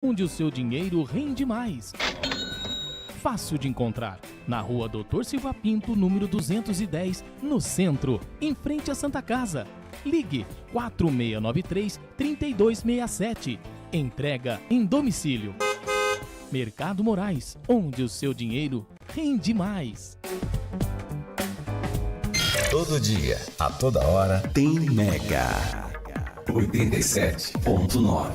onde o seu dinheiro rende mais. Fácil de encontrar, na rua Doutor Silva Pinto, número 210, no centro, em frente à Santa Casa. Ligue 4693-3267. Entrega em domicílio. Mercado Moraes, onde o seu dinheiro rende mais. Todo dia, a toda hora, tem Mega 87.9.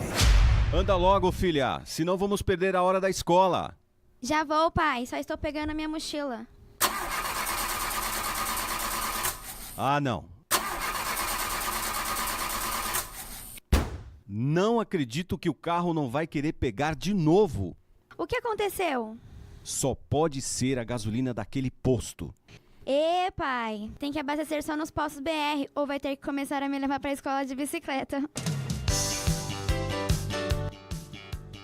Anda logo, filha, senão vamos perder a hora da escola. Já vou, pai. Só estou pegando a minha mochila. Ah, não. Não acredito que o carro não vai querer pegar de novo. O que aconteceu? Só pode ser a gasolina daquele posto. Pai. Tem que abastecer só nos postos BR ou vai ter que começar a me levar para a escola de bicicleta.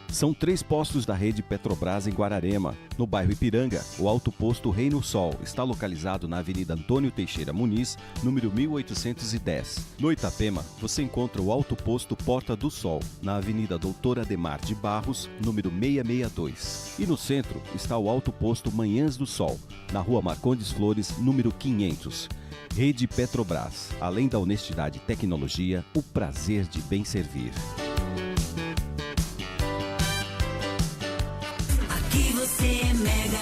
São 3 postos da rede Petrobras em Guararema. No bairro Ipiranga, o Alto Posto Reino Sol está localizado na Avenida Antônio Teixeira Muniz, número 1810. No Itapema, você encontra o Alto Posto Porta do Sol, na Avenida Doutor Ademar de Barros, número 662. E no centro está o Alto Posto Manhãs do Sol, na Rua Marcondes Flores, número 500. Rede Petrobras, além da honestidade e tecnologia, o prazer de bem servir. Aqui você é mega,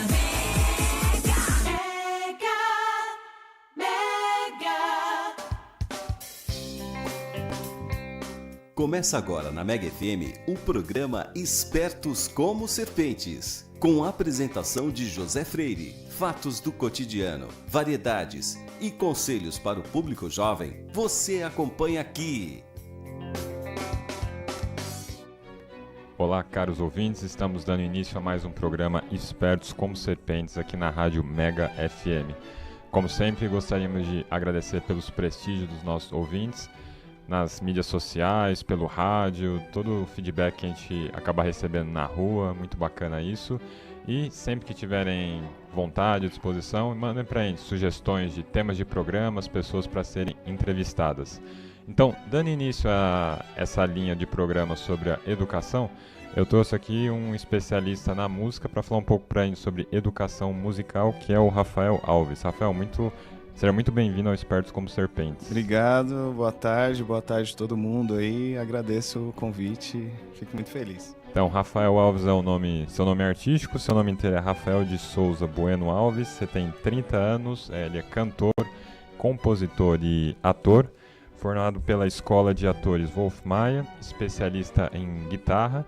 Começa agora na Mega FM o programa Espertos como Serpentes, com a apresentação de José Freire, fatos do cotidiano, variedades e conselhos para o público jovem. Você acompanha aqui. Olá, caros ouvintes, estamos dando início a mais um programa Espertos como Serpentes aqui na Rádio Mega FM. Como sempre, gostaríamos de agradecer pelos prestígios dos nossos ouvintes nas mídias sociais, pelo rádio, todo o feedback que a gente acaba recebendo na rua, muito bacana isso. E sempre que tiverem vontade e disposição, mandem para a gente sugestões de temas de programas, pessoas para serem entrevistadas. Então, dando início a essa linha de programa sobre a educação, eu trouxe aqui um especialista na música para falar um pouco para a gente sobre educação musical, que é o Rafael Alves. Rafael, seja muito bem-vindo ao Espertos como Serpentes. Obrigado, boa tarde a todo mundo aí, agradeço o convite, fico muito feliz. Então, Rafael Alves é seu nome artístico, seu nome inteiro é Rafael de Souza Bueno Alves, você tem 30 anos, ele é cantor, compositor e ator, formado pela Escola de Atores Wolf Maia, especialista em guitarra,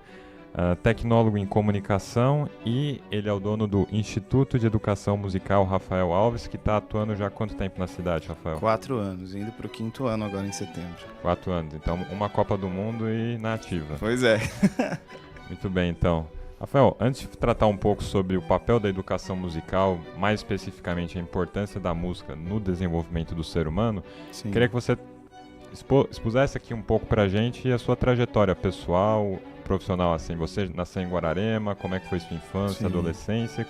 tecnólogo em comunicação e ele é o dono do Instituto de Educação Musical Rafael Alves, que está atuando já há quanto tempo na cidade, Rafael? 4 anos, indo para o 5º ano agora em setembro. 4 anos, então uma Copa do Mundo e na ativa. Pois é. Muito bem, então. Rafael, antes de tratar um pouco sobre o papel da educação musical, mais especificamente a importância da música no desenvolvimento do ser humano, Sim. Queria que você expusesse aqui um pouco pra gente a sua trajetória pessoal, profissional, assim, você nasceu em Guararema, como é que foi sua infância, Sim. adolescência,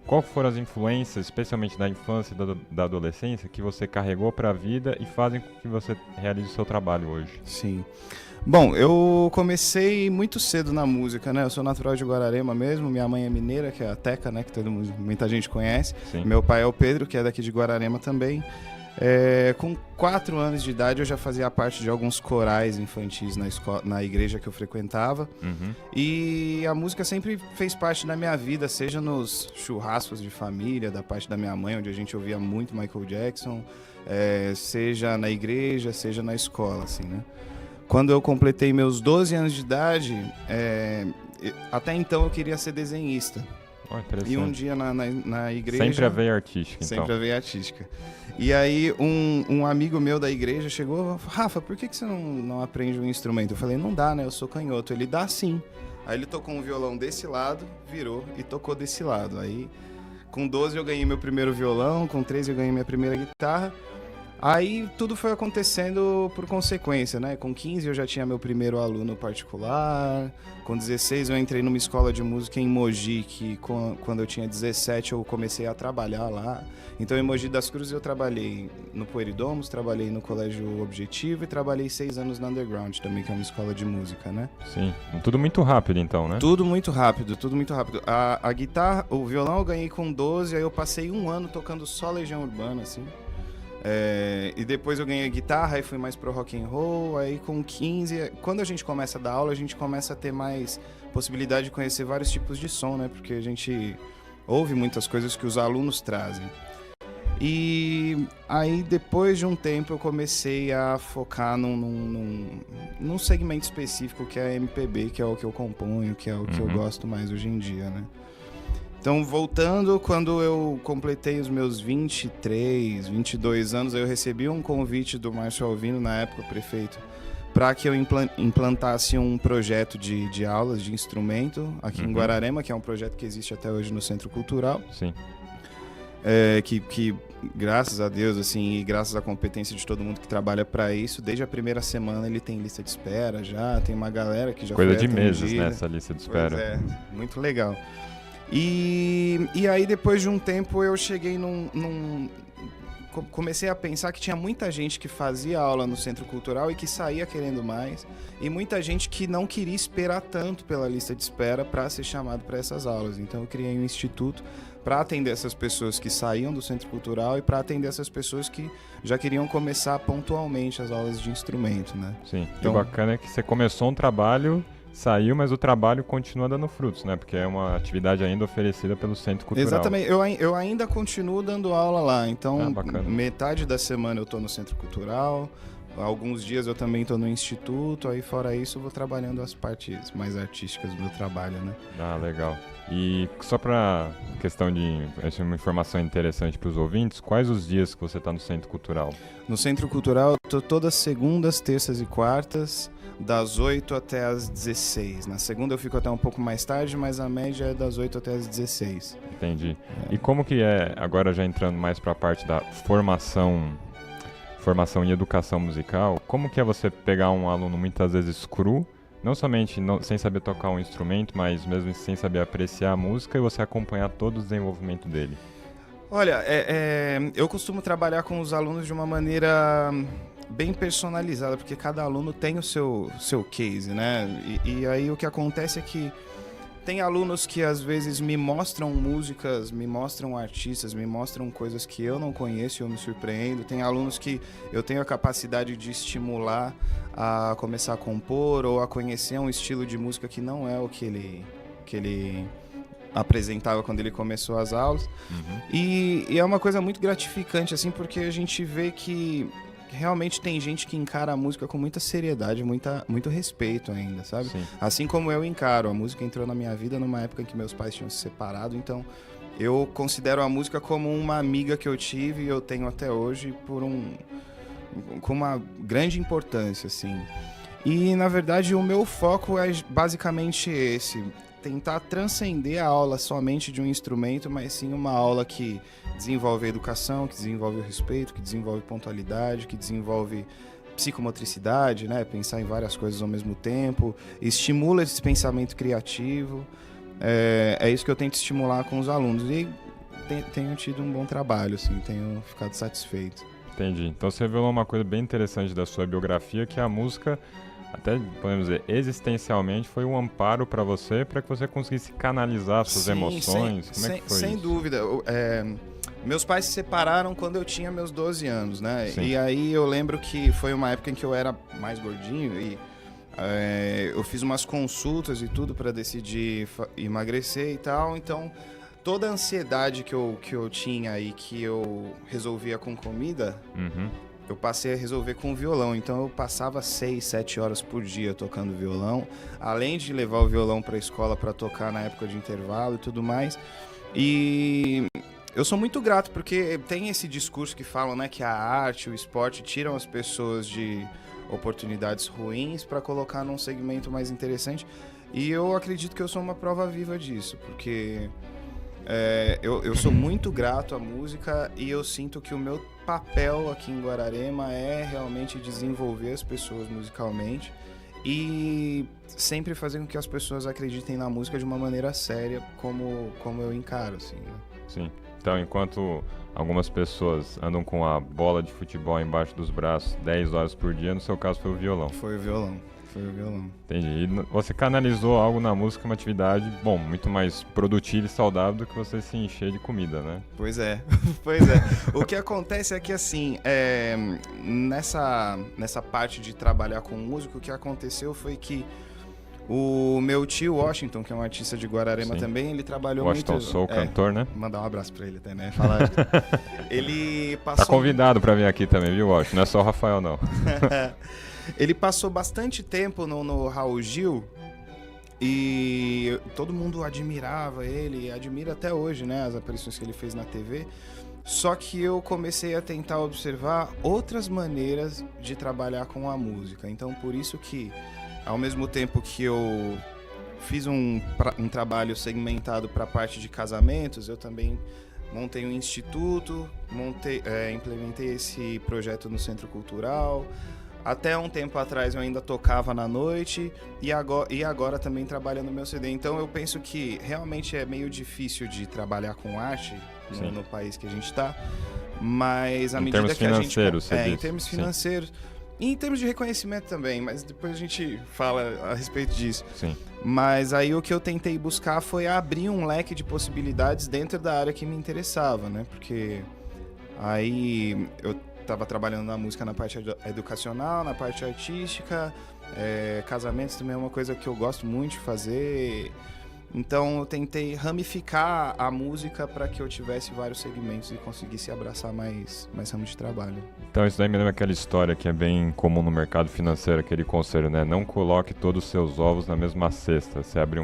qual foram as influências, especialmente da infância e da adolescência, que você carregou para a vida e fazem com que você realize o seu trabalho hoje? Sim. Bom, eu comecei muito cedo na música, né? Eu sou natural de Guararema mesmo, minha mãe é mineira, que é a Teca, né? Que muita gente conhece. Sim. Meu pai é o Pedro, que é daqui de Guararema também. Com 4 anos de idade eu já fazia parte de alguns corais infantis na igreja que eu frequentava. Uhum. E a música sempre fez parte da minha vida, seja nos churrascos de família, da parte da minha mãe, onde a gente ouvia muito Michael Jackson, seja na igreja, seja na escola, assim, né? Quando eu completei meus 12 anos de idade, até então eu queria ser desenhista. Oh, interessante. E um dia na igreja... Sempre a veia artística, então. Sempre a veia artística. E aí um amigo meu da igreja chegou, Rafa, por que você não aprende um instrumento? Eu falei, não dá, né? Eu sou canhoto. Ele dá sim. Aí ele tocou um violão desse lado, virou e tocou desse lado. Aí com 12 eu ganhei meu primeiro violão, com 13 eu ganhei minha primeira guitarra. Aí tudo foi acontecendo por consequência, né? Com 15 eu já tinha meu primeiro aluno particular, com 16 eu entrei numa escola de música em Mogi, que quando eu tinha 17 eu comecei a trabalhar lá. Então em Mogi das Cruzes eu trabalhei no Poeridomos, trabalhei no Colégio Objetivo e trabalhei 6 anos na Underground também, que é uma escola de música, né? Sim, tudo muito rápido então, né? Tudo muito rápido, tudo muito rápido. A guitarra, o violão eu ganhei com 12, aí eu passei um ano tocando só Legião Urbana, assim. E depois eu ganhei guitarra, aí fui mais pro rock and roll, aí com 15, quando a gente começa a dar aula, a gente começa a ter mais possibilidade de conhecer vários tipos de som, né? Porque a gente ouve muitas coisas que os alunos trazem. E aí depois de um tempo eu comecei a focar num segmento específico que é a MPB, que é o que eu componho, que é o que eu gosto mais hoje em dia, né? Então, voltando, quando eu completei os meus 23, 22 anos, eu recebi um convite do Márcio Alvino, na época prefeito, para que eu implantasse um projeto de aulas de instrumento aqui em Guararema, que é um projeto que existe até hoje no Centro Cultural. Sim. Que graças a Deus, assim, e graças à competência de todo mundo que trabalha para isso, desde a primeira semana ele tem lista de espera já, tem uma galera que já Coisa foi de meses, atendida. né, essa lista de espera. Pois é, muito legal. E aí, depois de um tempo, eu cheguei comecei a pensar que tinha muita gente que fazia aula no Centro Cultural e que saía querendo mais, e muita gente que não queria esperar tanto pela lista de espera para ser chamado para essas aulas. Então eu criei um instituto para atender essas pessoas que saíam do Centro Cultural e para atender essas pessoas que já queriam começar pontualmente as aulas de instrumento, né? Sim, então, o bacana é que você começou um trabalho, saiu, mas o trabalho continua dando frutos, né? Porque é uma atividade ainda oferecida pelo Centro Cultural. Exatamente, eu ainda continuo dando aula lá, então bacana. Metade da semana eu tô no Centro Cultural, alguns dias eu também tô no Instituto, aí fora isso eu vou trabalhando as partes mais artísticas do meu trabalho, né? Ah, legal. E só para questão de essa é uma informação interessante para os ouvintes, quais os dias que você está no Centro Cultural? No Centro Cultural eu tô todas segundas, terças e quartas, das 8 até as 16. Na segunda eu fico até um pouco mais tarde, mas a média é das 8 até as 16. Entendi. E como que é, agora já entrando mais para a parte da formação e educação musical, como que é você pegar um aluno muitas vezes cru, não somente sem saber tocar um instrumento, mas mesmo sem saber apreciar a música, e você acompanhar todo o desenvolvimento dele? Olha, eu costumo trabalhar com os alunos de uma maneira bem personalizada, porque cada aluno tem o seu case, né? E aí o que acontece é que tem alunos que às vezes me mostram músicas, me mostram artistas, me mostram coisas que eu não conheço e eu me surpreendo. Tem alunos que eu tenho a capacidade de estimular a começar a compor ou a conhecer um estilo de música que não é o que ele apresentava quando ele começou as aulas. E é uma coisa muito gratificante, assim, porque a gente vê que realmente tem gente que encara a música com muita seriedade, muito respeito ainda, sabe? Sim. Assim como eu encaro. A música entrou na minha vida numa época em que meus pais tinham se separado, então eu considero a música como uma amiga que eu tive e eu tenho até hoje com uma grande importância, assim. E, na verdade, o meu foco é basicamente esse: tentar transcender a aula somente de um instrumento, mas sim uma aula que desenvolve a educação, que desenvolve o respeito, que desenvolve pontualidade, que desenvolve psicomotricidade, né? Pensar em várias coisas ao mesmo tempo, estimula esse pensamento criativo. É isso que eu tento estimular com os alunos e tenho tido um bom trabalho, assim, tenho ficado satisfeito. Entendi. Então você revelou uma coisa bem interessante da sua biografia, que a música, até podemos dizer, existencialmente foi um amparo para você que você conseguisse canalizar suas emoções. Como é que foi sem isso? dúvida. Meus pais se separaram quando eu tinha meus 12 anos, né? Sim. E aí eu lembro que foi uma época em que eu era mais gordinho e eu fiz umas consultas e tudo para decidir emagrecer e tal. Então, toda a ansiedade que eu tinha e que eu resolvia com comida, eu passei a resolver com violão. Então eu passava 6, 7 horas por dia tocando violão, além de levar o violão para a escola para tocar na época de intervalo e tudo mais. E eu sou muito grato, porque tem esse discurso que falam, né, que a arte, o esporte tiram as pessoas de oportunidades ruins para colocar num segmento mais interessante. E eu acredito que eu sou uma prova viva disso, porque Eu sou muito grato à música e eu sinto que o meu papel aqui em Guararema é realmente desenvolver as pessoas musicalmente e sempre fazer com que as pessoas acreditem na música de uma maneira séria, como eu encaro, assim, né? Sim. Então, enquanto algumas pessoas andam com a bola de futebol embaixo dos braços 10 horas por dia, no seu caso foi o violão. Foi o violão. Entendi. E você canalizou algo na música, uma atividade, bom, muito mais produtiva e saudável do que você se encher de comida, né? Pois é. O que acontece é que, assim, nessa parte de trabalhar com música, o que aconteceu foi que o meu tio Washington, que é um artista de Guararema também, ele trabalhou Washington muito... Soul, cantor, né? Mandar um abraço pra ele até, né? Falar... Ele passou... Tá convidado pra vir aqui também, viu, Washington? Não é só o Rafael, não. Ele passou bastante tempo no Raul Gil e todo mundo admirava ele, admira até hoje, né, as aparições que ele fez na TV. Só que eu comecei a tentar observar outras maneiras de trabalhar com a música. Então, por isso que, ao mesmo tempo que eu fiz um trabalho segmentado para a parte de casamentos, eu também montei um instituto, implementei esse projeto no Centro Cultural. Até um tempo atrás eu ainda tocava na noite e agora também trabalho no meu CD. Então eu penso que realmente é meio difícil de trabalhar com arte no país que a gente está, mas à medida que a gente... Em termos financeiros e em termos de reconhecimento também, mas depois a gente fala a respeito disso. Sim. Mas aí o que eu tentei buscar foi abrir um leque de possibilidades dentro da área que me interessava, né? Porque aí eu estava trabalhando na música na parte educacional, na parte artística, casamentos também é uma coisa que eu gosto muito de fazer. Então eu tentei ramificar a música para que eu tivesse vários segmentos e conseguisse abraçar mais ramos de trabalho. Então isso daí me lembra aquela história que é bem comum no mercado financeiro, aquele conselho, né? Não coloque todos os seus ovos na mesma cesta. Você abre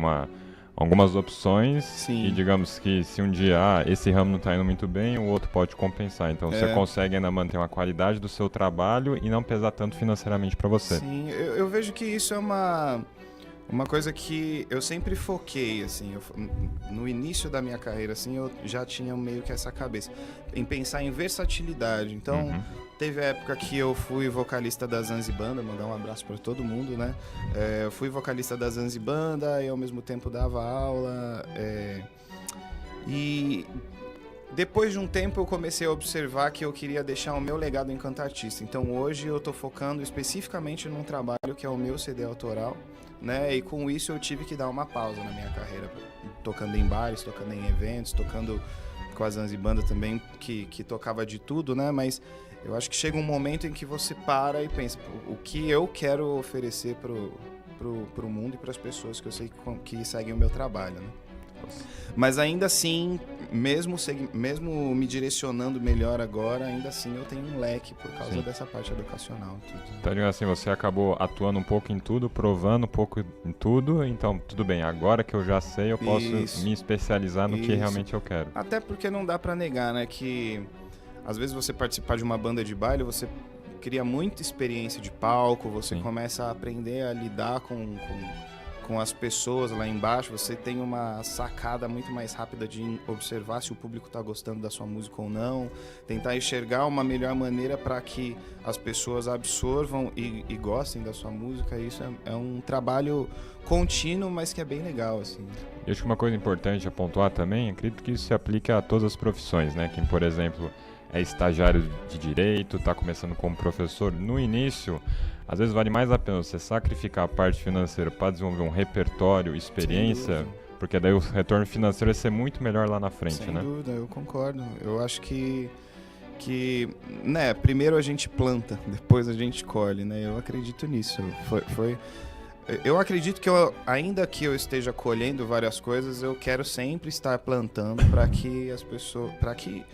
algumas opções. Sim. E digamos que se um dia esse ramo não está indo muito bem, o outro pode compensar. Então você consegue ainda manter uma qualidade do seu trabalho e não pesar tanto financeiramente para você. Sim, eu vejo que isso é uma coisa que eu sempre foquei, assim, no início da minha carreira, assim, eu já tinha meio que essa cabeça, em pensar em versatilidade. Então, teve a época que eu fui vocalista da Zanzibanda, mandar um abraço para todo mundo, né? Eu fui vocalista da Zanzibanda e ao mesmo tempo dava aula. E depois de um tempo eu comecei a observar que eu queria deixar o meu legado enquanto artista. Então, hoje eu tô focando especificamente num trabalho que é o meu CD autoral, né? E com isso eu tive que dar uma pausa na minha carreira, tocando em bares, tocando em eventos, tocando com a Zanzibanda também, que tocava de tudo, né? Mas eu acho que chega um momento em que você para e pensa, o que eu quero oferecer pro mundo e para as pessoas que eu sei que seguem o meu trabalho, né? Mas ainda assim, mesmo me direcionando melhor agora, ainda assim eu tenho um leque por causa dessa parte educacional. Tudo. Então, assim, você acabou atuando um pouco em tudo, provando um pouco em tudo, então tudo bem, agora que eu já sei, eu posso me especializar no que realmente eu quero. Até porque não dá pra negar, né, que às vezes você participar de uma banda de baile, você cria muita experiência de palco, você começa a aprender a lidar com as pessoas lá embaixo, você tem uma sacada muito mais rápida de observar se o público está gostando da sua música ou não, tentar enxergar uma melhor maneira para que as pessoas absorvam e gostem da sua música. Isso é um trabalho contínuo, mas que é bem legal, assim. Eu acho que uma coisa importante a pontuar também, acredito que isso se aplica a todas as profissões, né? Quem, por exemplo, é estagiário de direito, está começando como professor, no início, às vezes vale mais a pena você sacrificar a parte financeira para desenvolver um repertório, experiência, porque daí o retorno financeiro vai ser muito melhor lá na frente, né? Sem dúvida, eu concordo. Eu acho que né, primeiro a gente planta, depois a gente colhe, né? Eu acredito nisso. Eu acredito que ainda que eu esteja colhendo várias coisas, eu quero sempre estar plantando para que as pessoas, para que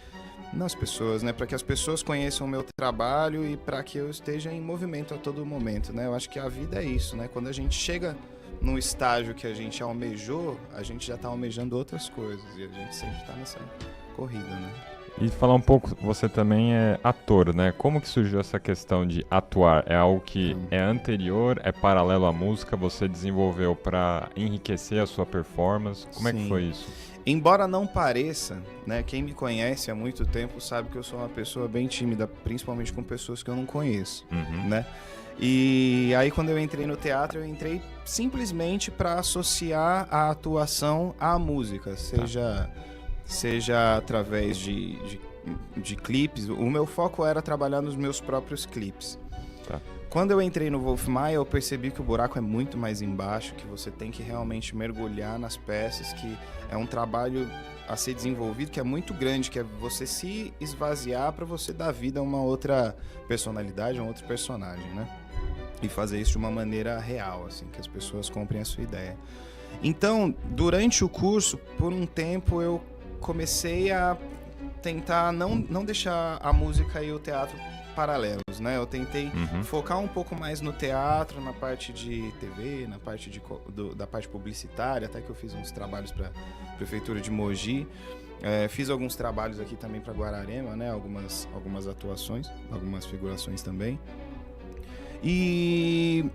as pessoas conheçam o meu trabalho e para que eu esteja em movimento a todo momento, né? Eu acho que a vida é isso, né? Quando a gente chega no estágio que a gente almejou, a gente já está almejando outras coisas e a gente sempre está nessa corrida, né? E falar um pouco, você também é ator, né? Como que surgiu essa questão de atuar? É algo que é anterior, é paralelo à música, você desenvolveu para enriquecer a sua performance? Como é que foi isso? Embora não pareça, né? Quem me conhece há muito tempo sabe que eu sou uma pessoa bem tímida, principalmente com pessoas que eu não conheço, né? E aí quando eu entrei no teatro, eu entrei simplesmente para associar a atuação à música, seja através de clipes. O meu foco era trabalhar nos meus próprios clipes. Quando eu entrei no Wolf Maia, eu percebi que o buraco é muito mais embaixo, que você tem que realmente mergulhar nas peças, que é um trabalho a ser desenvolvido, que é muito grande, que é você se esvaziar para você dar vida a uma outra personalidade, a um outro personagem, né? E fazer isso de uma maneira real, assim, que as pessoas comprem a sua ideia. Então, durante o curso, por um tempo, eu comecei a tentar não deixar a música e o teatro paralelos, né? Eu tentei focar um pouco mais no teatro, na parte de TV, na parte da parte publicitária, até que eu fiz uns trabalhos para a Prefeitura de Mogi. Fiz alguns trabalhos aqui também para Guararema, né? Algumas atuações, algumas figurações também. E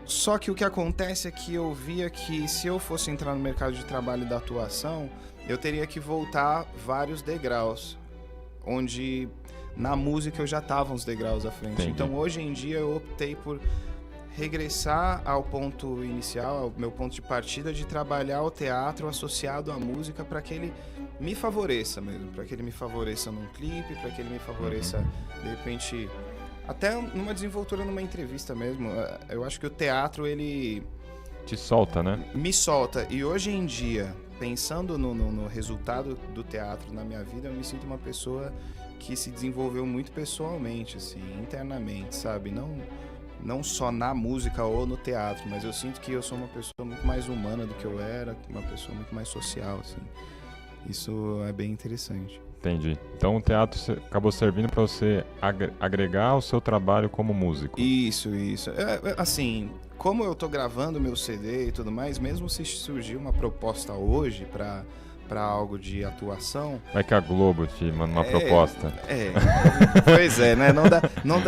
só que o que acontece é que eu via que se eu fosse entrar no mercado de trabalho da atuação, eu teria que voltar vários degraus, onde na música eu já estava uns degraus à frente. Entendi. Então hoje em dia eu optei por regressar ao ponto inicial, ao meu ponto de partida, de trabalhar o teatro associado à música para que ele me favoreça mesmo, para que ele me favoreça num clipe, para que ele me favoreça, de repente, até numa desenvoltura, numa entrevista mesmo. Eu acho que o teatro, ele Te solta, né? me solta. E hoje em dia, pensando no resultado do teatro na minha vida, eu me sinto uma pessoa que se desenvolveu muito pessoalmente, assim, internamente, sabe? Não só na música ou no teatro, mas eu sinto que eu sou uma pessoa muito mais humana do que eu era, uma pessoa muito mais social, assim. Isso é bem interessante. Entendi. Então o teatro acabou servindo para você agregar ao seu trabalho como músico. Isso. Assim, como eu tô gravando meu CD e tudo mais, mesmo se surgir uma proposta hoje para algo de atuação... Vai que a Globo te manda uma proposta. Pois é, né?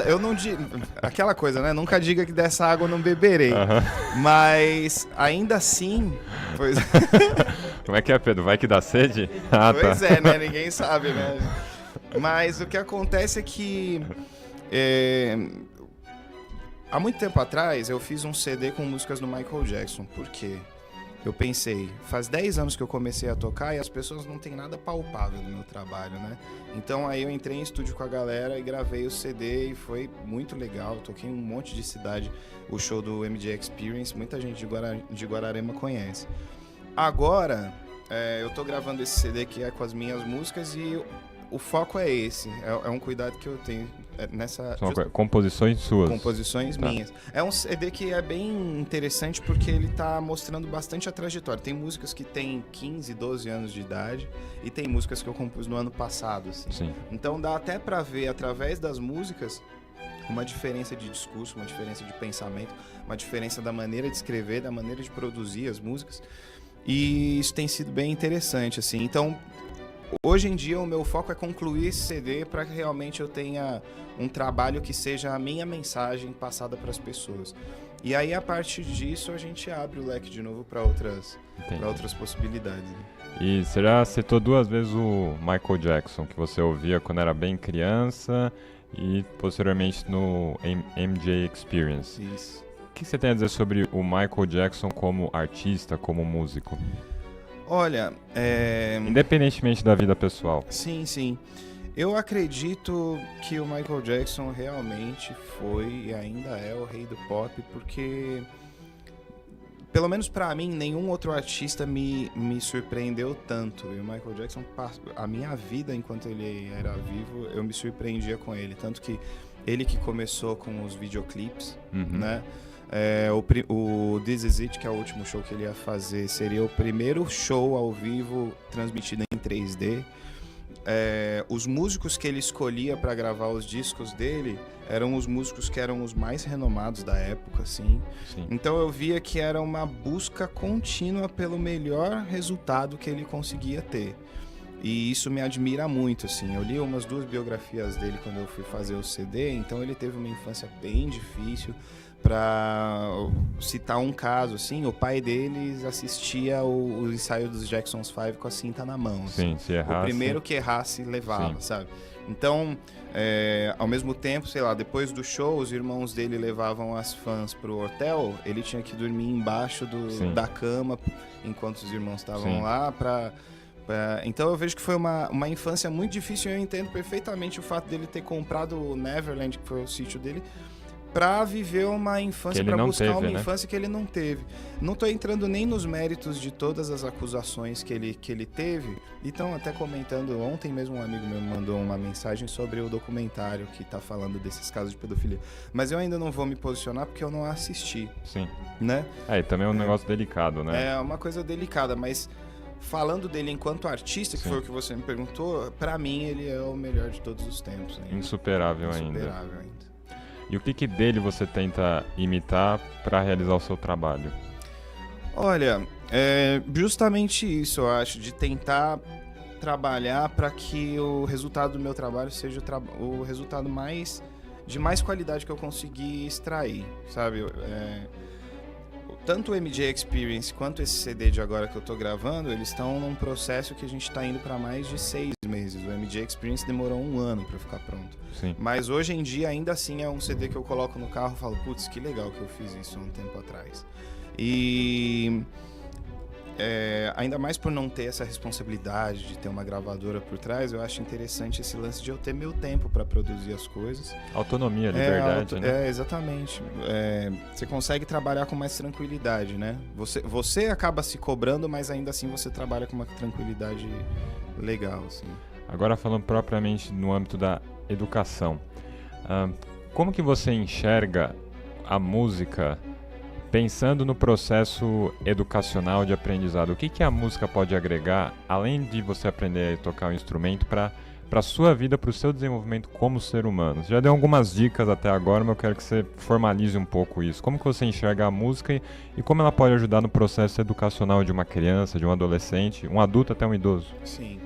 Eu não digo... Aquela coisa, né? Nunca diga que dessa água eu não beberei. Mas, ainda assim... Pois... Como é que é, Pedro? Vai que dá sede? Pois é, né? Ninguém sabe, né? Mas o que acontece é que... há muito tempo atrás, eu fiz um CD com músicas do Michael Jackson. Por quê? Eu pensei, faz 10 anos que eu comecei a tocar e as pessoas não têm nada palpável do meu trabalho, né? Então aí eu entrei em estúdio com a galera e gravei o CD e foi muito legal. Eu toquei em um monte de cidade, o show do MJ Experience, muita gente de Guararema conhece. Agora, eu tô gravando esse CD que é com as minhas músicas e o foco é esse, é um cuidado que eu tenho nessa... São composições suas. Composições minhas. É um CD que é bem interessante porque ele tá mostrando bastante a trajetória. Tem músicas que tem 15, 12 anos de idade e tem músicas que eu compus no ano passado, assim. Sim. Então dá até pra ver, através das músicas, uma diferença de discurso, uma diferença de pensamento, uma diferença da maneira de escrever, da maneira de produzir as músicas. E isso tem sido bem interessante, assim. Então, hoje em dia, o meu foco é concluir esse CD para que realmente eu tenha um trabalho que seja a minha mensagem passada para as pessoas. E aí, a partir disso, a gente abre o leque de novo para outras possibilidades. E você já citou 2 vezes o Michael Jackson, que você ouvia quando era bem criança e posteriormente no MJ Experience. Isso. O que você tem a dizer sobre o Michael Jackson como artista, como músico? Olha, independentemente da vida pessoal. Sim. Eu acredito que o Michael Jackson realmente foi e ainda é o rei do pop, porque, pelo menos pra mim, nenhum outro artista me surpreendeu tanto. E o Michael Jackson, a minha vida enquanto ele era vivo, eu me surpreendia com ele. Tanto que ele que começou com os videoclipes, né? O This Is It, que é o último show que ele ia fazer, seria o primeiro show ao vivo transmitido em 3D. Os músicos que ele escolhia para gravar os discos dele eram os músicos que eram os mais renomados da época, assim. Sim. Então eu via que era uma busca contínua pelo melhor resultado que ele conseguia ter. E isso me admira muito, assim. Eu li umas 2 biografias dele quando eu fui fazer o CD, então ele teve uma infância bem difícil. Pra citar um caso, assim, o pai deles assistia o ensaio dos Jackson's 5 com a cinta na mão. Sim, assim. se errasse... O primeiro que errasse levava, Sim. sabe? Então, ao mesmo tempo, sei lá, depois do show, os irmãos dele levavam as fãs pro hotel, ele tinha que dormir embaixo da cama enquanto os irmãos estavam Sim. lá Então eu vejo que foi uma infância muito difícil e eu entendo perfeitamente o fato dele ter comprado o Neverland, que foi o sítio dele, pra viver uma infância, pra buscar uma infância que ele não teve. Não tô entrando nem nos méritos de todas as acusações que ele teve. Então, até comentando, ontem mesmo um amigo meu mandou uma mensagem sobre o documentário que tá falando desses casos de pedofilia. Mas eu ainda não vou me posicionar porque eu não assisti. Sim. Né? E também é um negócio delicado, né? É uma coisa delicada, mas falando dele enquanto artista, que Sim. foi o que você me perguntou, pra mim ele é o melhor de todos os tempos. Ainda. Insuperável ainda. E o que dele você tenta imitar para realizar o seu trabalho? Olha, justamente isso, eu acho, de tentar trabalhar para que o resultado do meu trabalho seja o resultado de mais qualidade que eu conseguir extrair, sabe? Tanto o MJ Experience quanto esse CD de agora que eu tô gravando, eles estão num processo que a gente tá indo para mais de 6 meses. O MJ Experience demorou 1 ano para ficar pronto. Sim. Mas hoje em dia, ainda assim, é um CD que eu coloco no carro e falo, putz, que legal que eu fiz isso há um tempo atrás. E ainda mais por não ter essa responsabilidade de ter uma gravadora por trás, eu acho interessante esse lance de eu ter meu tempo para produzir as coisas. Autonomia, liberdade, né? Exatamente. Você consegue trabalhar com mais tranquilidade, né? Você acaba se cobrando, mas ainda assim você trabalha com uma tranquilidade legal, assim. Agora falando propriamente no âmbito da educação, como que você enxerga a música pensando no processo educacional de aprendizado? O que a música pode agregar, além de você aprender a tocar um instrumento, para a sua vida, para o seu desenvolvimento como ser humano? Você já deu algumas dicas até agora, mas eu quero que você formalize um pouco isso. Como que você enxerga a música e como ela pode ajudar no processo educacional de uma criança, de um adolescente, um adulto até um idoso? Sim.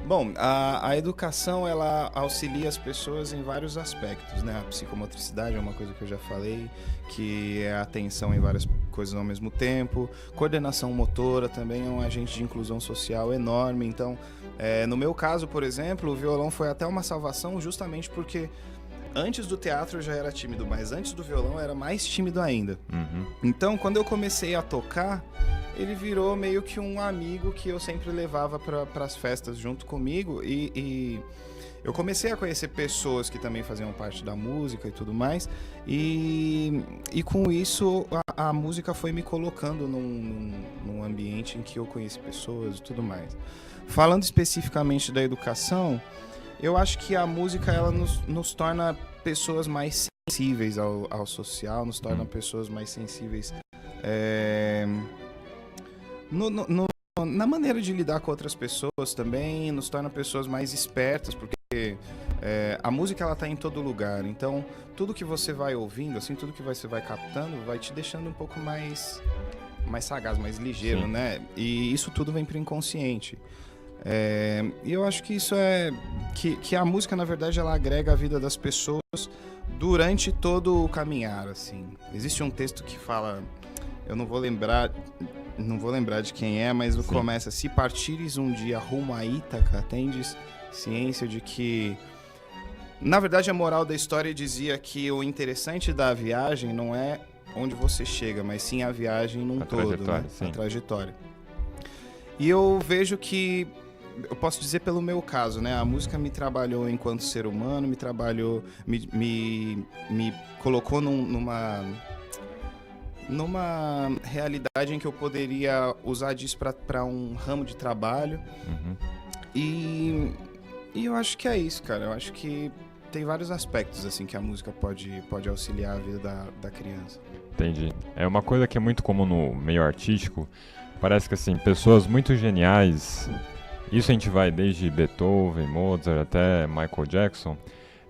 Bom, a educação, ela auxilia as pessoas em vários aspectos, né? A psicomotricidade é uma coisa que eu já falei, que é a atenção em várias coisas ao mesmo tempo. Coordenação motora também é um agente de inclusão social enorme. Então, no meu caso, por exemplo, o violão foi até uma salvação justamente porque antes do teatro eu já era tímido, mas antes do violão eu era mais tímido ainda. Uhum. Então, quando eu comecei a tocar, ele virou meio que um amigo que eu sempre levava para as festas junto comigo e eu comecei a conhecer pessoas que também faziam parte da música e tudo mais e com isso a música foi me colocando num ambiente em que eu conheci pessoas e tudo mais. Falando especificamente da educação, eu acho que a música ela nos torna pessoas mais sensíveis ao social, nos torna pessoas mais sensíveis na maneira de lidar com outras pessoas também, nos torna pessoas mais espertas, porque a música ela tá em todo lugar, então tudo que você vai ouvindo, assim, tudo que você vai captando, vai te deixando um pouco mais sagaz, mais ligeiro, Sim. né? E isso tudo vem pro inconsciente. E eu acho que isso que a música, na verdade, ela agrega a vida das pessoas durante todo o caminhar, assim. Existe um texto que fala, eu não vou lembrar de quem é, mas começa: se partires um dia rumo a Ítaca, tendes ciência de que... Na verdade, a moral da história dizia que o interessante da viagem não é onde você chega, mas sim a viagem num todo, né? A trajetória. E eu vejo que, eu posso dizer pelo meu caso, né? A música me trabalhou enquanto ser humano, me trabalhou, me colocou numa realidade em que eu poderia usar disso para um ramo de trabalho. Uhum. E eu acho que é isso, cara. Eu acho que tem vários aspectos assim que a música pode auxiliar a vida da criança. Entendi. É uma coisa que é muito comum no meio artístico. Parece que assim, pessoas muito geniais, isso a gente vai desde Beethoven, Mozart até Michael Jackson.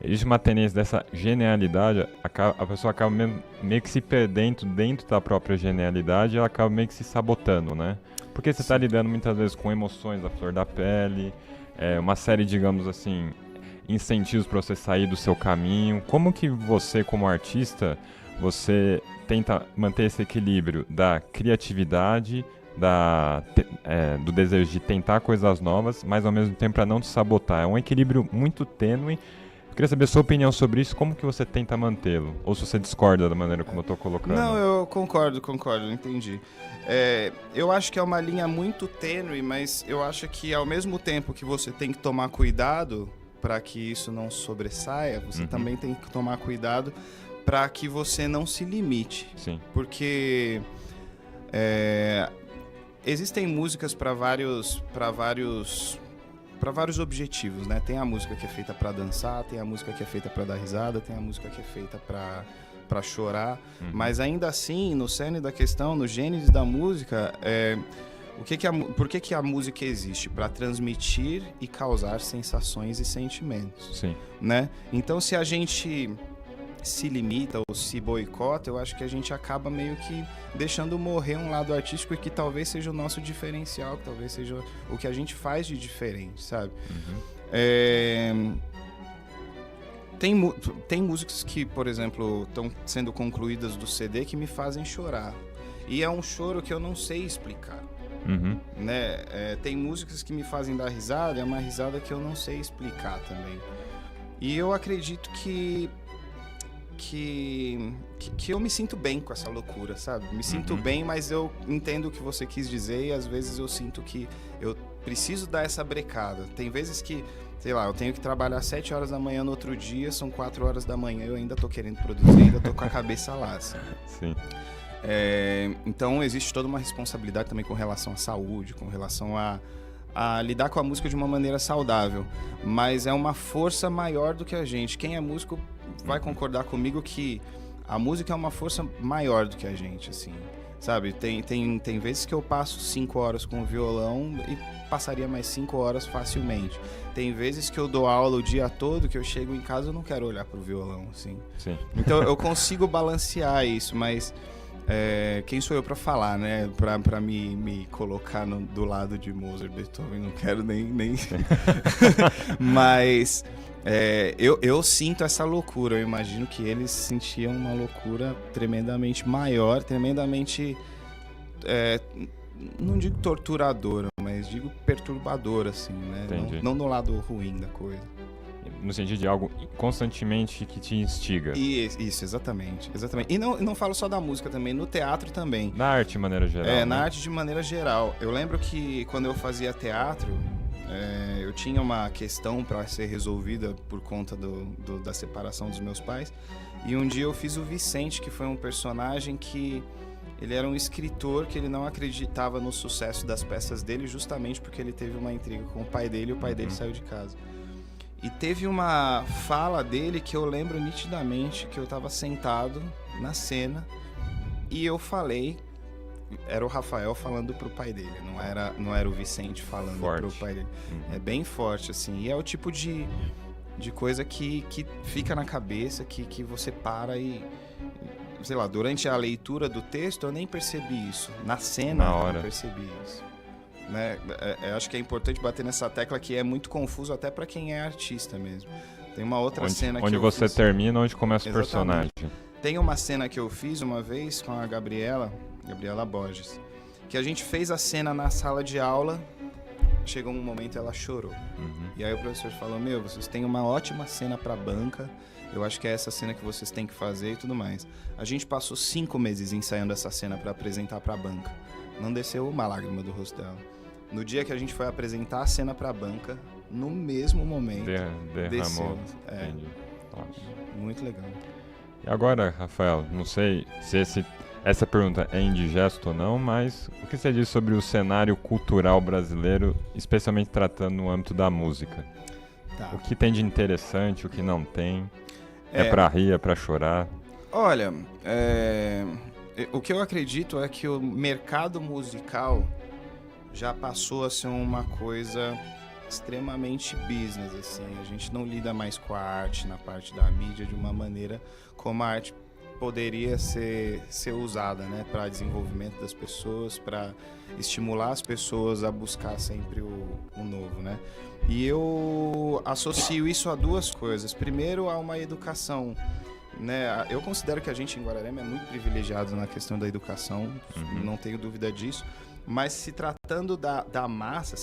Existe uma tendência dessa genialidade, a pessoa acaba meio que se perdendo dentro da própria genialidade e ela acaba meio que se sabotando, né? Porque você está lidando muitas vezes com emoções da flor da pele, uma série, digamos assim, incentivos para você sair do seu caminho. Como que você, como artista, você tenta manter esse equilíbrio da criatividade, do desejo de tentar coisas novas, mas ao mesmo tempo para não te sabotar? É um equilíbrio muito tênue. Eu queria saber a sua opinião sobre isso, como que você tenta mantê-lo? Ou se você discorda da maneira como eu estou colocando? Não, eu concordo, entendi. Eu acho que é uma linha muito tênue, mas eu acho que ao mesmo tempo que você tem que tomar cuidado para que isso não sobressaia, você também tem que tomar cuidado para que você não se limite. Sim. Porque existem músicas para vários objetivos, né? Tem a música que é feita para dançar, tem a música que é feita para dar risada, tem a música que é feita para chorar, mas ainda assim, no cerne da questão, no gênese da música, por que a música existe? Para transmitir e causar sensações e sentimentos. Sim. Né? Então, se a gente se limita ou se boicota, eu acho que a gente acaba meio que deixando morrer um lado artístico que talvez seja o nosso diferencial, que talvez seja o que a gente faz de diferente, sabe? Tem músicas que, por exemplo, estão sendo concluídas do CD que me fazem chorar. E é um choro que eu não sei explicar. Né? Tem músicas que me fazem dar risada, é uma risada que eu não sei explicar também. E eu acredito que eu me sinto bem com essa loucura, sabe? Me sinto bem, mas eu entendo o que você quis dizer e às vezes eu sinto que eu preciso dar essa brecada. Tem vezes que, sei lá, eu tenho que trabalhar 7 horas da manhã no outro dia, são 4 horas da manhã, eu ainda tô querendo produzir, ainda tô com a cabeça lá, assim. Sim. Então existe toda uma responsabilidade também com relação à saúde, com relação a lidar com a música de uma maneira saudável, mas é uma força maior do que a gente. Quem é músico vai concordar comigo que a música é uma força maior do que a gente, assim, sabe? Tem vezes que eu passo 5 horas com o violão e passaria mais 5 horas facilmente. Tem vezes que eu dou aula o dia todo, que eu chego em casa e eu não quero olhar pro violão, assim. Sim. Então eu consigo balancear isso, mas quem sou eu para falar, né? Para me colocar do lado de Mozart, Beethoven, não quero nem... Mas eu sinto essa loucura. Eu imagino que eles sentiam uma loucura tremendamente maior, tremendamente... não digo torturadora, mas digo perturbadora, assim, né? Não no lado ruim da coisa. No sentido de algo constantemente que te instiga. Isso, exatamente. E não falo só da música também, no teatro também. Na arte de maneira geral. Na né? arte de maneira geral. Eu lembro que quando eu fazia teatro, eu tinha uma questão para ser resolvida por conta da separação dos meus pais. E um dia eu fiz o Vicente, que foi um personagem que... Ele era um escritor que ele não acreditava no sucesso das peças dele, justamente porque ele teve uma intriga com o pai dele e o pai dele saiu de casa. E teve uma fala dele que eu lembro nitidamente, que eu estava sentado na cena e eu falei, era o Rafael falando pro pai dele, não era o Vicente falando pro pai dele. É bem forte, assim, e é o tipo de coisa que fica na cabeça, que você para e, sei lá, durante a leitura do texto eu nem percebi isso, na cena eu percebi isso. Né? Acho que é importante bater nessa tecla que é muito confuso até para quem é artista mesmo. Tem uma outra cena que onde você termina, onde começa o personagem. Tem uma cena que eu fiz uma vez com a Gabriela Borges, que a gente fez a cena na sala de aula, chegou um momento ela chorou. E aí o professor falou, vocês têm uma ótima cena para banca, eu acho que é essa cena que vocês têm que fazer e tudo mais. A gente passou 5 meses ensaiando essa cena para apresentar para a banca. Não desceu uma lágrima do rosto dela. No dia que a gente foi apresentar a cena pra banca, no mesmo momento, derramou. Entendi. Muito legal. E agora, Rafael, não sei se essa pergunta é indigesto ou não, mas o que você diz sobre o cenário cultural brasileiro, especialmente tratando no âmbito da música? Tá. O que tem de interessante, o que não tem? É pra rir, é pra chorar? Olha, o que eu acredito é que o mercado musical já passou a ser uma coisa extremamente business, assim. A gente não lida mais com a arte na parte da mídia de uma maneira como a arte poderia ser usada, né, para desenvolvimento das pessoas, para estimular as pessoas a buscar sempre o novo, né? E eu associo isso a duas coisas. Primeiro, a uma educação, né? Eu considero que a gente em Guararema é muito privilegiado na questão da educação, não tenho dúvida disso. Mas se tratando da massa,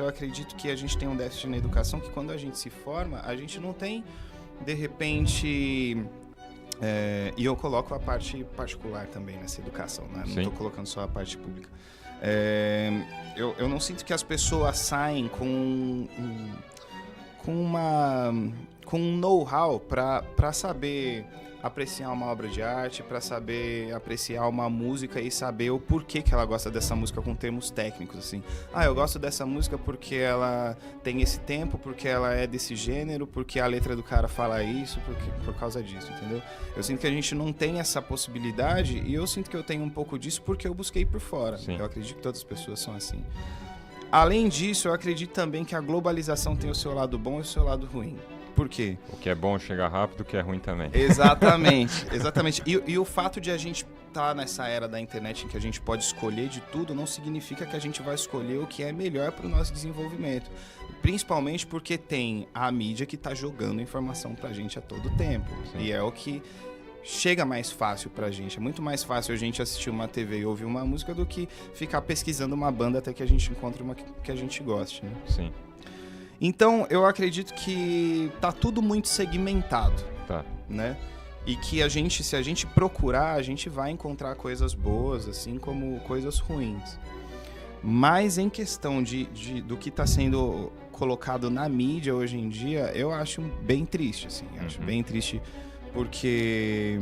eu acredito que a gente tem um déficit na educação que quando a gente se forma, a gente não tem, de repente... e eu coloco a parte particular também nessa educação, né? Não estou colocando só a parte pública. Eu não sinto que as pessoas saem com um know-how para saber apreciar uma obra de arte, para saber apreciar uma música e saber o porquê que ela gosta dessa música com termos técnicos, assim. Eu gosto dessa música porque ela tem esse tempo, porque ela é desse gênero, porque a letra do cara fala isso, por causa disso, entendeu? Eu sinto que a gente não tem essa possibilidade e eu sinto que eu tenho um pouco disso porque eu busquei por fora. Sim. Eu acredito que todas as pessoas são assim. Além disso, eu acredito também que a globalização tem o seu lado bom e o seu lado ruim. Por quê? O que é bom chega rápido, o que é ruim também. Exatamente, exatamente. E o fato de a gente estar nessa era da internet em que a gente pode escolher de tudo, não significa que a gente vai escolher o que é melhor para o nosso desenvolvimento. Principalmente porque tem a mídia que está jogando informação para a gente a todo tempo. Sim. E é o que chega mais fácil pra gente. É muito mais fácil a gente assistir uma TV e ouvir uma música do que ficar pesquisando uma banda até que a gente encontre uma que a gente goste, né? Sim. Então, eu acredito que tá tudo muito segmentado, né? E que se a gente procurar, a gente vai encontrar coisas boas, assim como coisas ruins. Mas em questão do que está sendo colocado na mídia hoje em dia, eu acho bem triste, assim. Acho bem triste porque...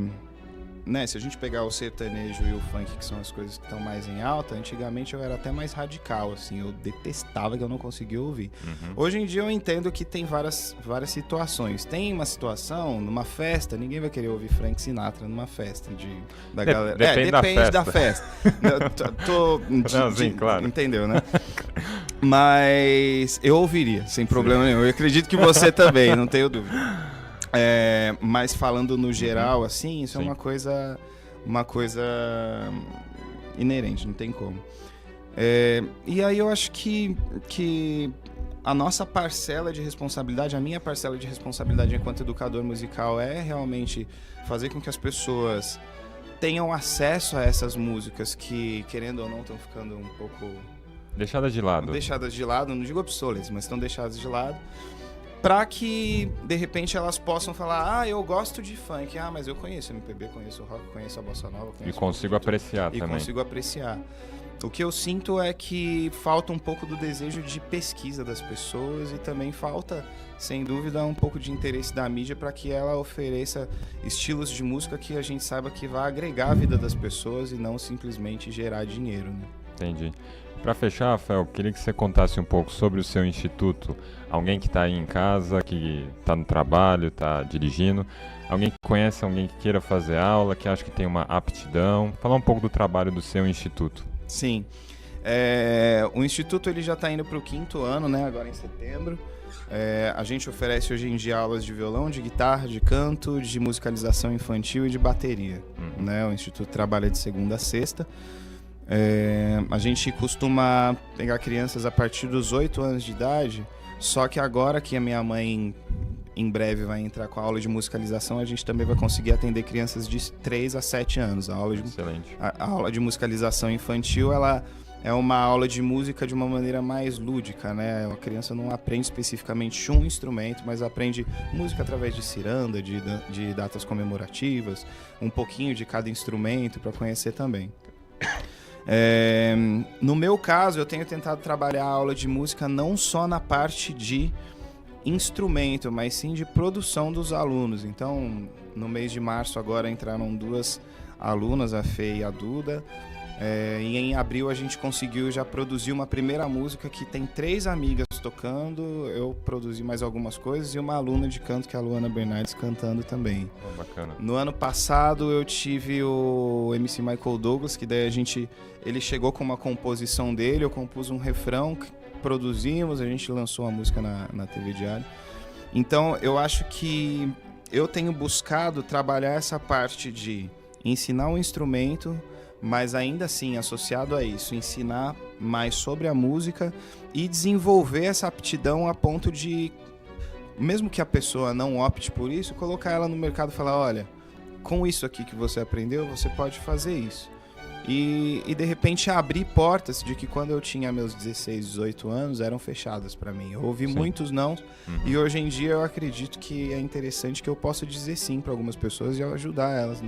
né, se a gente pegar o sertanejo e o funk, que são as coisas que estão mais em alta, antigamente eu era até mais radical, assim, eu detestava que eu não conseguia ouvir. Hoje em dia eu entendo que tem várias situações. Tem uma situação, numa festa, ninguém vai querer ouvir Frank Sinatra numa festa da galera. Depende da festa. Sim, claro. Entendeu, né? Mas eu ouviria, sem problema nenhum. Eu acredito que você também, não tenho dúvida. Mas falando no geral, assim, isso é uma coisa inerente, não tem como. E aí eu acho que a nossa parcela de responsabilidade, a minha parcela de responsabilidade enquanto educador musical é realmente fazer com que as pessoas tenham acesso a essas músicas que, querendo ou não, estão ficando um pouco... Deixadas de lado. Deixadas de lado, não digo obsoletas, mas estão deixadas de lado. Para que, de repente, elas possam falar, eu gosto de funk, mas eu conheço MPB, conheço rock, conheço a bossa nova. E consigo apreciar também. E consigo apreciar. O que eu sinto é que falta um pouco do desejo de pesquisa das pessoas e também falta, sem dúvida, um pouco de interesse da mídia para que ela ofereça estilos de música que a gente saiba que vai agregar a vida das pessoas e não simplesmente gerar dinheiro, né? Entendi. Para fechar, Rafael, queria que você contasse um pouco sobre o seu instituto. Alguém que está aí em casa, que está no trabalho, está dirigindo, alguém que conhece, alguém que queira fazer aula, que acha que tem uma aptidão. Falar um pouco do trabalho do seu instituto. Sim. O instituto ele já está indo para o 5º ano, né? Agora em setembro. A gente oferece hoje em dia aulas de violão, de guitarra, de canto, de musicalização infantil e de bateria. Né? O instituto trabalha de segunda a sexta. A gente costuma pegar crianças a partir dos 8 anos de idade, só que agora que a minha mãe em breve vai entrar com a aula de musicalização, a gente também vai conseguir atender crianças de 3 a 7 anos. Excelente. A aula de musicalização infantil, ela é uma aula de música de uma maneira mais lúdica, né? A criança não aprende especificamente um instrumento, mas aprende música através de ciranda, de datas comemorativas, um pouquinho de cada instrumento para conhecer também. No meu caso, eu tenho tentado trabalhar a aula de música não só na parte de instrumento, mas sim de produção dos alunos. Então, no mês de março agora entraram 2 alunas, a Fê e a Duda, e em abril a gente conseguiu já produzir uma primeira música que tem 3 amigas tocando, eu produzi mais algumas coisas e uma aluna de canto, que é a Luana Bernardes, cantando também. Bacana. No ano passado eu tive o MC Michael Douglas, que daí ele chegou com uma composição dele, eu compus um refrão, produzimos, a gente lançou a música na TV Diário. Então eu acho que eu tenho buscado trabalhar essa parte de ensinar um instrumento, mas ainda assim, associado a isso, ensinar mais sobre a música e desenvolver essa aptidão a ponto de, mesmo que a pessoa não opte por isso, colocar ela no mercado e falar, olha, com isso aqui que você aprendeu, você pode fazer isso. E de repente abrir portas de que quando eu tinha meus 16, 18 anos eram fechadas para mim. Eu ouvi muitos não, e hoje em dia eu acredito que é interessante que eu possa dizer sim para algumas pessoas e ajudar elas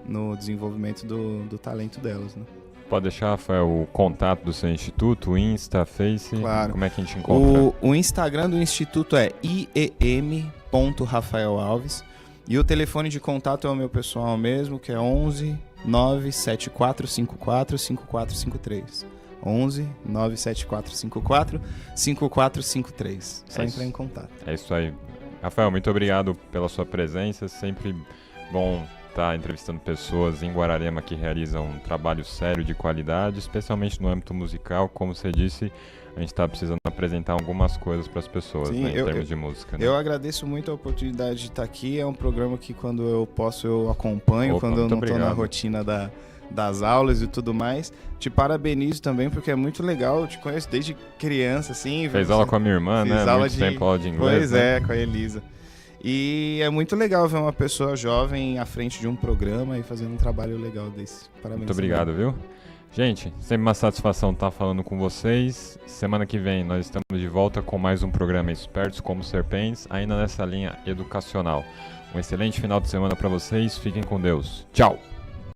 no desenvolvimento do talento delas, né? Pode deixar, Rafael, o contato do seu instituto, o Insta, Face, claro. Como é que a gente encontra? O Instagram do instituto é iem.rafaelalves e o telefone de contato é o meu pessoal mesmo, que é 11 97454 5453. 11 97454 5453. Só entrar em contato. É isso aí. Rafael, muito obrigado pela sua presença. Sempre bom estar entrevistando pessoas em Guararema que realizam um trabalho sério de qualidade, especialmente no âmbito musical. Como você disse, a gente está precisando apresentar algumas coisas para as pessoas, Sim, né, em termos de música. Né? Eu agradeço muito a oportunidade de estar aqui. É um programa que quando eu posso eu acompanho, quando eu não estou na rotina das aulas e tudo mais. Te parabenizo também, porque é muito legal. Eu te conheço desde criança, assim. Fez aula com a minha irmã, né? Muito tempo aula de inglês. Pois é, com a Elisa. E é muito legal ver uma pessoa jovem à frente de um programa e fazendo um trabalho legal desse. Parabéns. Muito obrigado, viu? Gente, sempre uma satisfação estar falando com vocês. Semana que vem nós estamos de volta com mais um programa Espertos como Serpentes, ainda nessa linha educacional. Um excelente final de semana para vocês. Fiquem com Deus. Tchau!